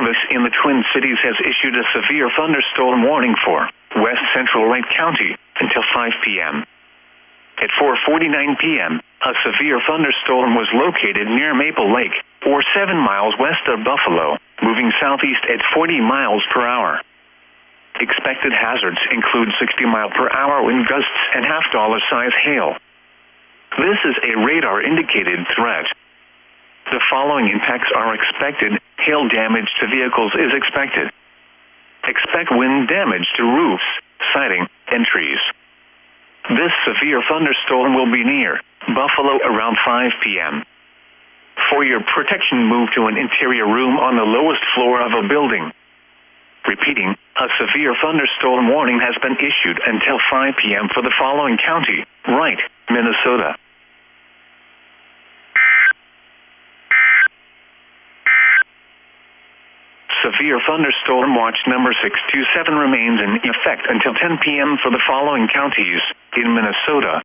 Police in the Twin Cities has issued a severe thunderstorm warning for west central Wright County until 5 p.m. At 4:49 p.m., a severe thunderstorm was located near Maple Lake, or 7 miles west of Buffalo, moving southeast at 40 miles per hour. Expected hazards include 60-mile-per-hour wind gusts and half-dollar-size hail. This is a radar-indicated threat. The following impacts are expected. Hail damage to vehicles is expected. Expect wind damage to roofs, siding, and trees. This severe thunderstorm will be near Buffalo around 5 p.m. For your protection, move to an interior room on the lowest floor of a building. Repeating, a severe thunderstorm warning has been issued until 5 p.m. for the following county: Wright, Minnesota. Severe thunderstorm watch number 627 remains in effect until 10 p.m. for the following counties in Minnesota: